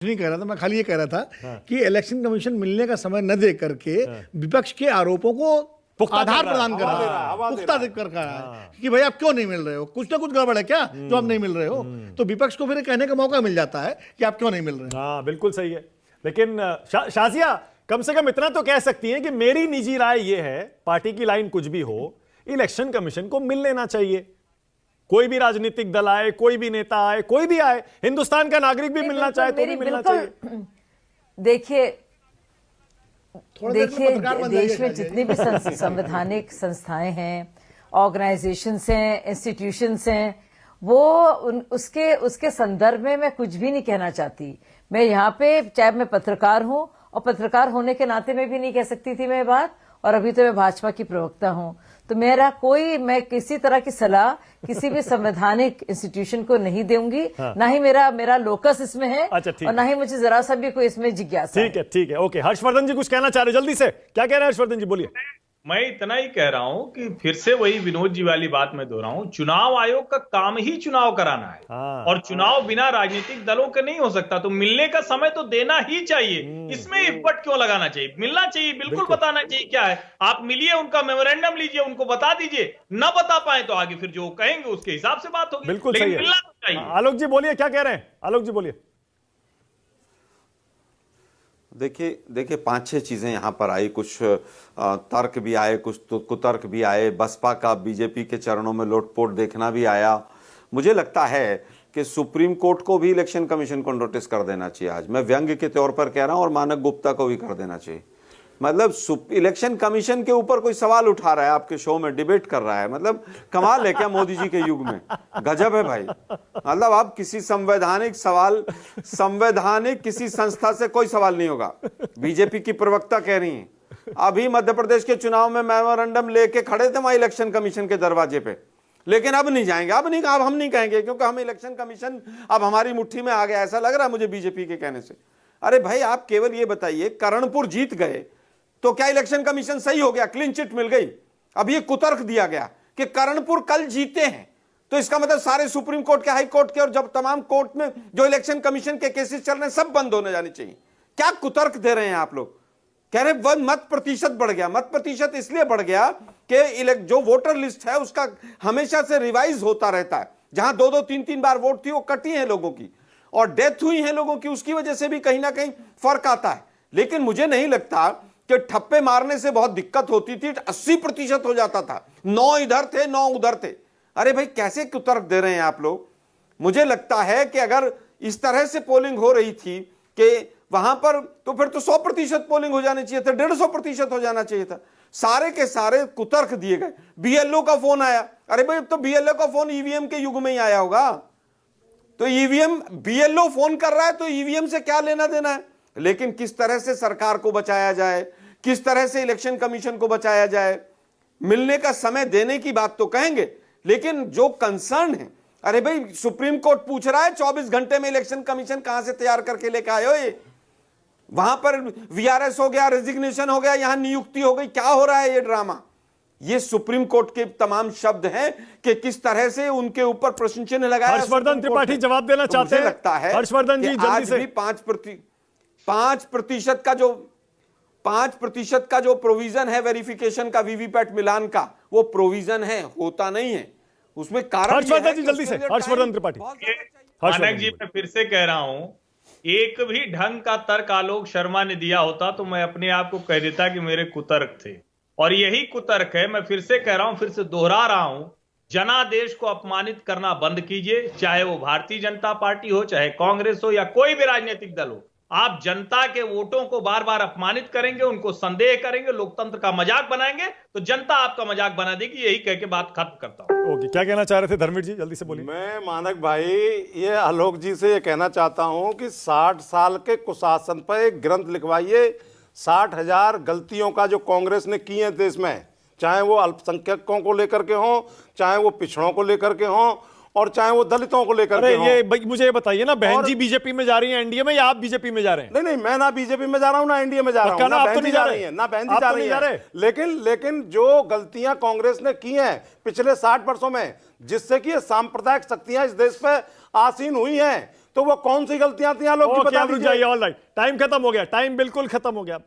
नहीं कह रहा था, मैं खाली ये कह रहा था कि इलेक्शन कमीशन मिलने का समय न दे करके विपक्ष के आरोपों को आधार प्रदान कर रहा है, पुख्ता कर रहा है कि भाई आप क्यों नहीं मिल रहे हो, कुछ ना कुछ गड़बड़ है क्या जो आप नहीं मिल रहे हो। तो विपक्ष को फिर कहने का मौका मिल जाता है कि आप क्यों नहीं मिल रहे। हाँ बिल्कुल सही है। लेकिन शाजिया कम से कम इतना तो कह सकती हैं कि मेरी निजी राय यह है, पार्टी की लाइन कुछ भी हो, इलेक्शन कमीशन को मिल लेना चाहिए। कोई भी राजनीतिक दल आए, कोई भी नेता आए, कोई भी आए, हिंदुस्तान का नागरिक भी मिलना चाहे तो भी मिलना चाहिए। देखिए देश में जितनी भी संवैधानिक संस्थाएं हैं, ऑर्गेनाइजेशंस हैं, इंस्टीट्यूशंस हैं, वो उसके संदर्भ में मैं कुछ भी नहीं कहना चाहती। मैं यहाँ पे, चाहे मैं पत्रकार हूं, और पत्रकार होने के नाते में भी नहीं कह सकती थी मैं बात, और अभी तो मैं भाजपा की प्रवक्ता हूं। तो मैं किसी तरह की सलाह किसी भी संवैधानिक इंस्टीट्यूशन को नहीं दूंगी। हाँ। ना ही मेरा लोकस इसमें है। अच्छा, और ना ही मुझे जरा सा भी कोई इसमें जिज्ञासा। ठीक है ओके। हर्षवर्धन जी कुछ कहना चाह रहे, जल्दी से क्या कह रहे हैं हर्षवर्धन जी, बोलिए। मैं इतना ही कह रहा हूं कि फिर से वही विनोद जी वाली बात मैं दोहराऊं, चुनाव आयोग का काम ही चुनाव कराना है। हाँ। और चुनाव बिना राजनीतिक दलों के नहीं हो सकता, तो मिलने का समय तो देना ही चाहिए। इसमें इफ्फट क्यों लगाना चाहिए? मिलना चाहिए, बिल्कुल बताना चाहिए क्या है। आप मिलिए, उनका मेमोरेंडम लीजिए, उनको बता दीजिए। न बता पाए तो आगे फिर जो कहेंगे उसके हिसाब से बात होगी। बिल्कुल सही है। मिलना तो चाहिए। आलोक जी बोलिए, क्या कह रहे हैं आलोक जी, बोलिए। देखिए 5-6 चीजें यहां पर आई, कुछ तर्क भी आए, कुछ तो कुतर्क भी आए, बसपा का बीजेपी के चरणों में लोटपोट देखना भी आया। मुझे लगता है कि सुप्रीम कोर्ट को भी इलेक्शन कमीशन को नोटिस कर देना चाहिए। आज मैं व्यंग्य के तौर पर कह रहा हूं, और मानक गुप्ता को भी कर देना चाहिए। मतलब इलेक्शन कमीशन के ऊपर कोई सवाल उठा रहा है, आपके शो में डिबेट कर रहा है, मतलब कमाल है क्या मोदी जी के युग में? गजब है भाई। मतलब आप किसी संवैधानिक किसी संस्था से कोई सवाल नहीं होगा। बीजेपी की प्रवक्ता कह रही हैं, अभी मध्य प्रदेश के चुनाव में मेमोरेंडम लेके खड़े थे वहां इलेक्शन कमीशन के दरवाजे पे, लेकिन अब नहीं जाएंगे, अब हम नहीं कहेंगे, क्योंकि हम इलेक्शन कमीशन अब हमारी मुट्ठी में आ गया, ऐसा लग रहा है मुझे बीजेपी के कहने से। अरे भाई, आप केवल ये बताइए, करणपुर जीत गए तो क्या इलेक्शन कमीशन सही हो गया? क्लीन चिट मिल गई। अब ये कुतर्क दिया गया कि करणपुर कल जीते हैं, तो इसका मतलब सारे सुप्रीम कोर्ट के, हाई कोर्ट के और जब तमाम कोर्ट में जो इलेक्शन कमीशन के केसेस चल रहे हैं सब बंद होने जाने चाहिए। क्या कुतर्क दे रहे हैं आप लोग? कह रहे वन मत प्रतिशत बढ़ गया। मत प्रतिशत इसलिए बढ़ गया कि जो वोटर लिस्ट है उसका हमेशा से रिवाइज होता रहता है। जहां 2-2, 3-3 बार वोट थी वो कटी है लोगों की, और डेथ हुई है लोगों की, उसकी वजह से भी कहीं ना कहीं फर्क आता है। लेकिन मुझे नहीं लगता कि ठप्पे मारने से बहुत दिक्कत होती थी। 80% हो जाता था, 9 इधर थे 9 उधर थे। अरे भाई, कैसे कुतर्क दे रहे हैं आप लोग? मुझे लगता है कि अगर इस तरह से पोलिंग हो रही थी कि वहां पर, तो फिर तो 100% पोलिंग हो जानी चाहिए था, 150% हो जाना चाहिए था। सारे के सारे कुतर्क दिए गए। बीएलओ का फोन आया, अरे भाई तो बीएलओ का फोन ईवीएम के युग में ही आया होगा, तो ईवीएम, बीएलओ फोन कर रहा है तो ईवीएम से क्या लेना देना है? लेकिन किस तरह से सरकार को बचाया जाए, किस तरह से इलेक्शन कमीशन को बचाया जाए, मिलने का समय देने की बात तो कहेंगे, लेकिन जो कंसर्न है, अरे भाई सुप्रीम कोर्ट पूछ रहा है 24 घंटे में इलेक्शन कमीशन कहां से तैयार करके लेके आए हो? ये वहां पर वीआरएस हो गया, रेजिग्नेशन हो गया, यहां नियुक्ति हो गई, क्या हो रहा है ये ड्रामा? ये सुप्रीम कोर्ट के तमाम शब्द हैं कि किस तरह से उनके ऊपर प्रश्न चिन्ह लगाया। हर्षवर्धन त्रिपाठी जवाब देना चाहते हैं, लगता है हर्षवर्धन जी जल्दी से। 5% का जो प्रोविजन है वेरिफिकेशन का, वीवीपैट मिलान का, वो प्रोविजन है, होता नहीं है। उसमें कारण हर्षवर्धन जी जल्दी से, हर्षवर्धन त्रिपाठी। मानक जी, मैं फिर से कह रहा हूं, एक भी ढंग का तर्क आलोक शर्मा ने दिया होता तो मैं अपने आप को कह देता कि मेरे कुतर्क थे, और यही कुतर्क है। मैं फिर से कह रहा हूं, फिर से दोहरा रहा हूं, जनादेश को अपमानित करना बंद कीजिए। चाहे वो भारतीय जनता पार्टी हो, चाहे कांग्रेस हो, या कोई भी राजनीतिक दल हो। आप जनता के वोटों को बार बार अपमानित करेंगे, उनको संदेह करेंगे, लोकतंत्र का मजाक बनाएंगे, तो जनता आपका मजाक बना देगी। यही कह के बात खत्म करता हूं। ओके, क्या कहना चाह रहे थे धर्मेंद्र जी, जल्दी से बोलिए। मैं मानक भाई ये आलोक जी से ये कहना चाहता हूं कि 60 साल के कुशासन पर एक ग्रंथ लिखवाइए। 60,000 गलतियों का जो कांग्रेस ने की है देश में, चाहे वो अल्पसंख्यकों को लेकर के हों, चाहे वो पिछड़ों को लेकर के हों, और चाहे वो दलितों को लेकर के हों। ये मुझे ये बताइए ना, बहन जी बीजेपी में जा रही है एनडीए में, या आप बीजेपी में जा रहे हैं? नहीं, मैं ना बीजेपी में जा रहा हूं ना एनडीए में जा रहा हूं, ना बहन जी जा रही है, ना बहन जी जा रही है। लेकिन जो गलतियां कांग्रेस ने की हैं पिछले 60 वर्षों में, जिससे कि ये सांप्रदायिक शक्तियां इस देश पे आसीन हुई हैं, तो वो कौन सी गलतियां थी आलोक जी, ओके, बता आप रुक दीजिए। जाइए। ऑल राइट, टाइम खत्म हो गया, टाइम बिल्कुल खत्म हो गया।